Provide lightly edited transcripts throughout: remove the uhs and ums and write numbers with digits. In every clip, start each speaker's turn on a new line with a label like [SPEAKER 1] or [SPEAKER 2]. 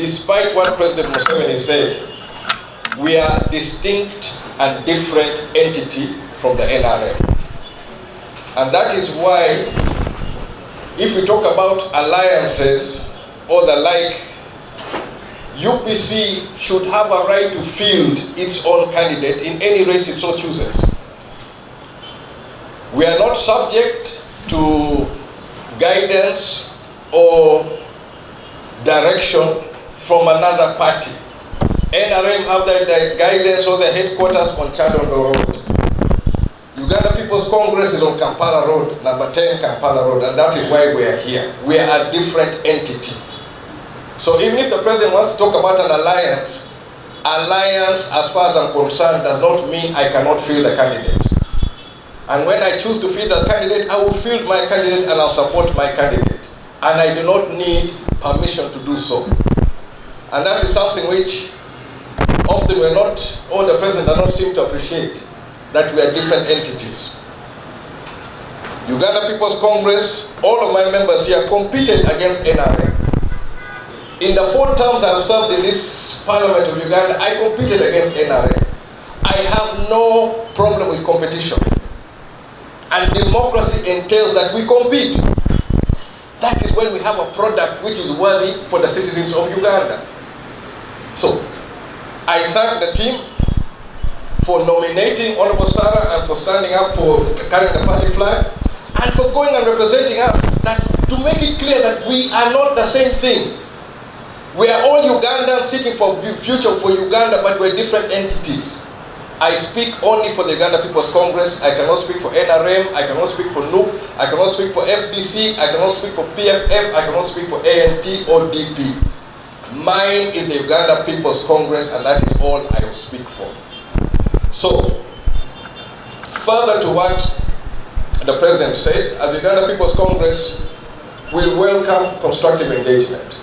[SPEAKER 1] despite what President Museveni said, we are distinct and different entity from the NRM. And that is why, if we talk about alliances or the like, UPC should have a right to field its own candidate in any race it so chooses. We are not subject to guidance or direction from another party. NRM have the guidance or the headquarters on Chadondo Road. Uganda People's Congress is on Kampala Road, number 10 Kampala Road, and that is why we are here. We are a different entity. So even if the president wants to talk about an alliance, as far as I'm concerned, does not mean I cannot field a candidate. And when I choose to field a candidate, I will field my candidate and I'll support my candidate. And I do not need permission to do so. And that is something which often we're not, or the president does not seem to appreciate, that we are different entities. Uganda People's Congress, all of my members here competed against NRM. In the 4 terms I've served in this Parliament of Uganda, I competed against NRM. I have no problem with competition. And democracy entails that we compete. That is when we have a product which is worthy for the citizens of Uganda. So, I thank the team for nominating Honorable Sarah and for standing up for carrying the party flag and for going and representing us, that, to make it clear that we are not the same thing. We are all Ugandans seeking for a future for Uganda, but we're different entities. I speak only for the Uganda People's Congress. I cannot speak for NRM. I cannot speak for NUP. I cannot speak for FDC. I cannot speak for PFF. I cannot speak for ANT or DP. Mine is the Uganda People's Congress, and that is all I will speak for. So, further to what the President said, as Uganda People's Congress, we welcome constructive engagement.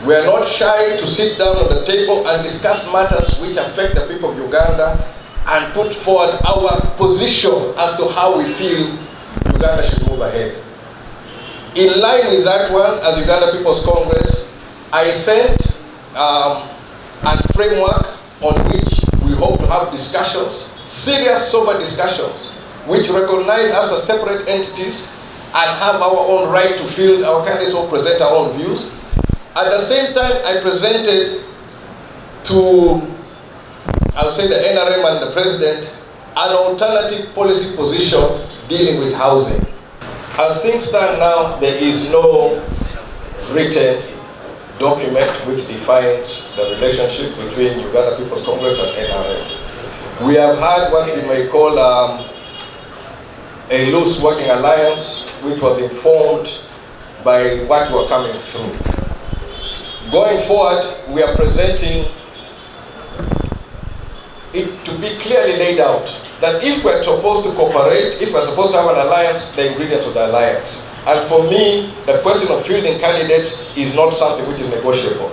[SPEAKER 1] We are not shy to sit down on the table and discuss matters which affect the people of Uganda and put forward our position as to how we feel Uganda should move ahead. In line with that one, as Uganda People's Congress, I sent a framework on which we hope to have discussions, serious, sober discussions, which recognize us as separate entities and have our own right to field our candidates or present our own views. At the same time, I presented to, I would say, the NRM and the President an alternative policy position dealing with housing. As things stand now, there is no written document which defines the relationship between Uganda People's Congress and NRM. We have had what we may call a loose working alliance, which was informed by what we're coming through. Going forward, we are presenting it to be clearly laid out that if we're supposed to cooperate, if we're supposed to have an alliance, the ingredients of the alliance. And for me, the question of fielding candidates is not something which is negotiable.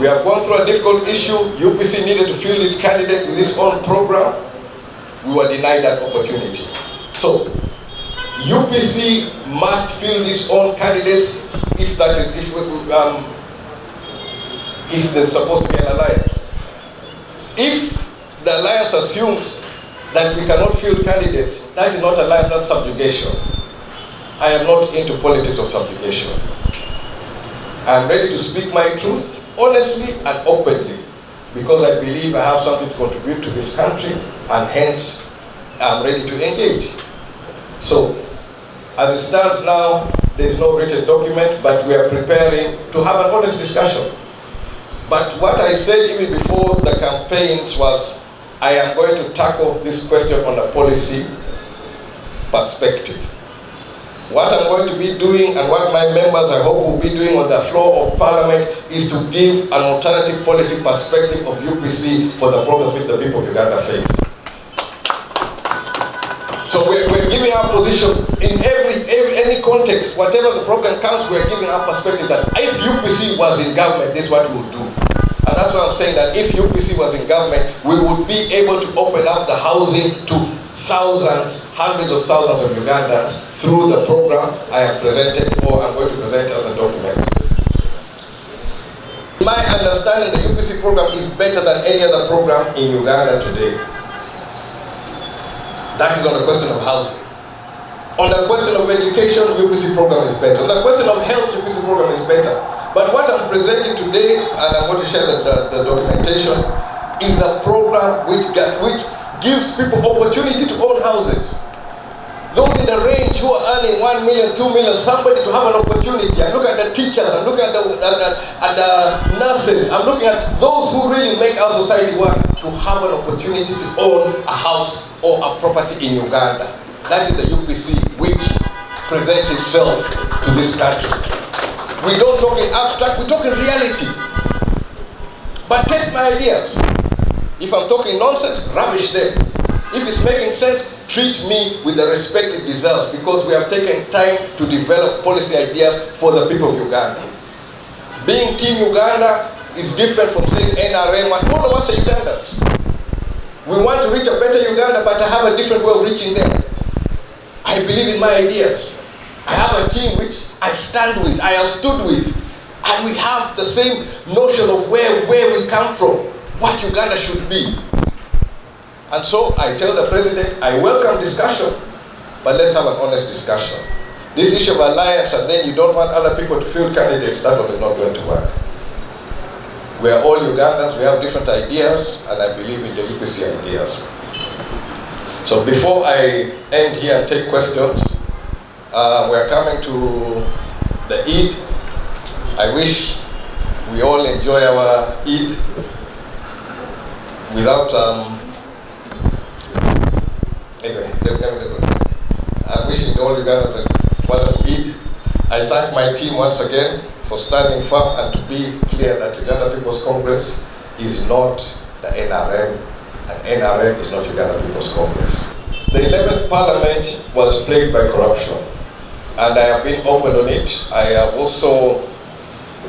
[SPEAKER 1] We have gone through a difficult issue. UPC needed to field its candidate with its own program. We were denied that opportunity. So, UPC must field its own candidates if that is, if there's supposed to be an alliance. If the alliance assumes that we cannot field candidates, that is not alliance, that's subjugation. I am not into politics of subjugation. I am ready to speak my truth honestly and openly because I believe I have something to contribute to this country and hence I am ready to engage. So, as it stands now, there is no written document, but we are preparing to have an honest discussion. But what I said even before the campaigns was, I am going to tackle this question on a policy perspective. What I'm going to be doing and what my members I hope will be doing on the floor of Parliament is to give an alternative policy perspective of UPC for the problems which the people of Uganda face. So we're giving our position in any context, whatever the problem comes, we're giving our perspective that if UPC was in government, this is what we would do. And that's why I'm saying that if UPC was in government, we would be able to open up the housing to thousands, hundreds of thousands of Ugandans through the program I have presented or I'm going to present as a document. My understanding, the UPC program is better than any other program in Uganda today. That is on the question of housing. On the question of education, UPC program is better. On the question of health, UPC program is better. But what I'm presenting today, and I'm going to share the documentation, is a program which gives people opportunity to own houses. Those in the range who are earning 1 million, 2 million, somebody to have an opportunity. I look at the teachers, I'm looking at the nurses, I'm looking at those who really make our society work, to have an opportunity to own a house or a property in Uganda. That is the UPC which presents itself to this country. We don't talk in abstract, we talk in reality. But test my ideas. If I'm talking nonsense, rubbish them. If it's making sense, treat me with the respect it deserves, because we have taken time to develop policy ideas for the people of Uganda. Being Team Uganda is different from saying NRM. All of us are Ugandans. We want to reach a better Uganda, but I have a different way of reaching them. I believe in my ideas. I have a team which I stand with, I have stood with, and we have the same notion of where we come from, what Uganda should be. And so I tell the president, I welcome discussion, but let's have an honest discussion. This issue of alliance, and then you don't want other people to field candidates, that one is not going to work. We are all Ugandans, we have different ideas, and I believe in the UPC ideas. So before I end here and take questions, we're coming to the Eid. I wish we all enjoy our Eid without anyway, I'm wishing all Ugandans a wonderful Eid. I thank my team once again for standing firm and to be clear that Uganda People's Congress is not the NRM, and NRM is not Uganda People's Congress. The 11th Parliament was plagued by corruption, and I have been open on it. I have also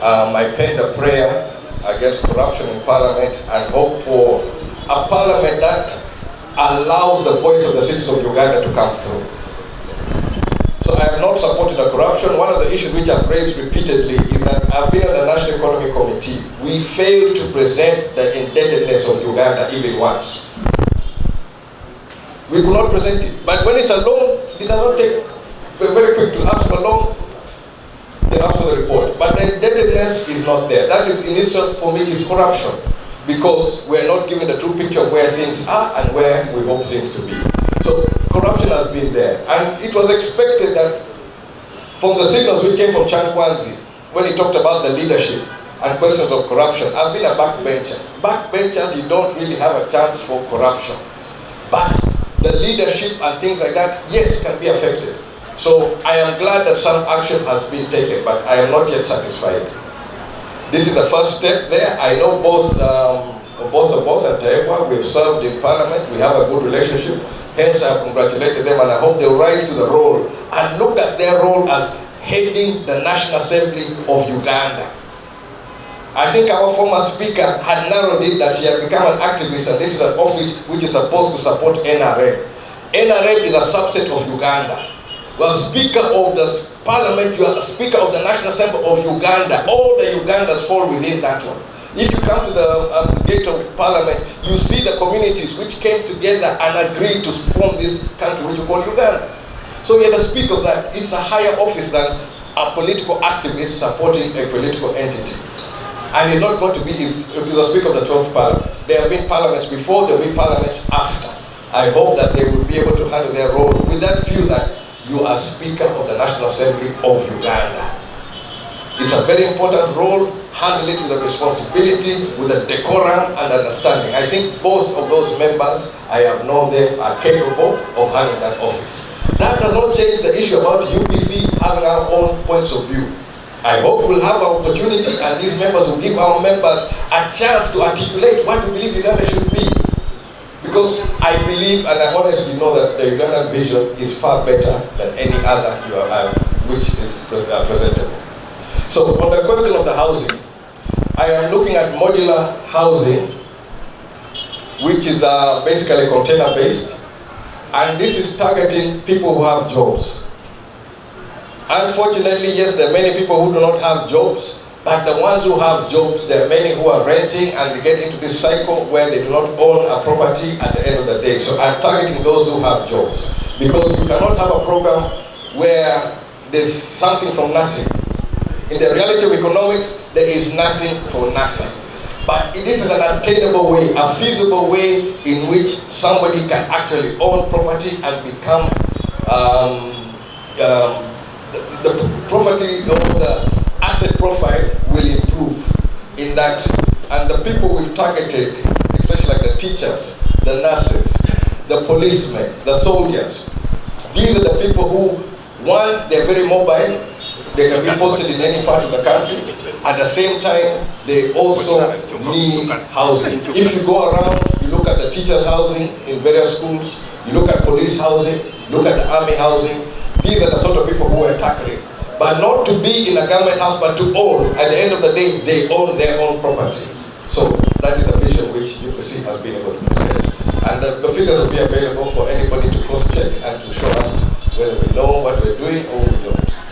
[SPEAKER 1] I penned a prayer against corruption in Parliament and hope for a Parliament that allows the voice of the citizens of Uganda to come through. So I have not supported the corruption. One of the issues which I've raised repeatedly is that I've been on the National Economic Committee. We failed to present the indebtedness of Uganda even once. We could not present it. But when it's a loan, it does not take very quick to ask for a loan. They ask for the report. But the indebtedness is not there. That is in itself for me is corruption, because we're not given the true picture of where things are and where we hope things to be. So corruption has been there. And it was expected that from the signals which came from Chankwanzi, when he talked about the leadership and questions of corruption, I've been a backbencher. Backbenchers, you don't really have a chance for corruption. But the leadership and things like that, yes, can be affected. So I am glad that some action has been taken, but I am not yet satisfied. This is the first step there. I know both Obote and Taebwa, we've served in Parliament, we have a good relationship. Hence, I have congratulated them, and I hope they'll rise to the role and look at their role as heading the National Assembly of Uganda. I think our former speaker had narrowed it that she had become an activist, and this is an office which is supposed to support NRM. NRM is a subset of Uganda. Well, Speaker of the Parliament, you are the Speaker of the National Assembly of Uganda. All the Ugandans fall within that one. If you come to the gate of Parliament, you see the communities which came together and agreed to form this country which you call Uganda. So you're the Speaker of that. It's a higher office than a political activist supporting a political entity. And it's not going to be the Speaker of the 12th Parliament. There have been parliaments before, there will be parliaments after. I hope that they will be able to handle their role with that view that you are Speaker of the National Assembly of Uganda. It's a very important role. Handle it with a responsibility, with a decorum and understanding. I think both of those members, I have known them, are capable of handling that office. That does not change the issue about UPC having our own points of view. I hope we'll have an opportunity, and these members will give our members a chance to articulate what we believe Uganda should be. Because I believe, and I honestly know that the Ugandan vision is far better than any other which is presentable. So on the question of the housing, I am looking at modular housing, which is basically container-based, and this is targeting people who have jobs. Unfortunately, yes, there are many people who do not have jobs, But the ones who have jobs, there are many who are renting and they get into this cycle where they do not own a property at the end of the day. So I'm targeting those who have jobs. Because you cannot have a program where there's something from nothing. In the reality of economics, there is nothing for nothing. But this is an attainable way, a feasible way in which somebody can actually own property and become the property or the asset profile will improve in that, and the people we've targeted, especially like the teachers, the nurses, the policemen, the soldiers, these are the people who, one, they're very mobile, they can be posted in any part of the country. At the same time, they also need housing. If you go around, you look at the teachers' housing in various schools, you look at police housing, look at the army housing, these are the sort of people who are tackling. But not to be in a government house, but to own. At the end of the day, they own their own property. So that is the vision which UPC has been able to present. And the figures will be available for anybody to cross-check and to show us whether we know what we're doing or we don't.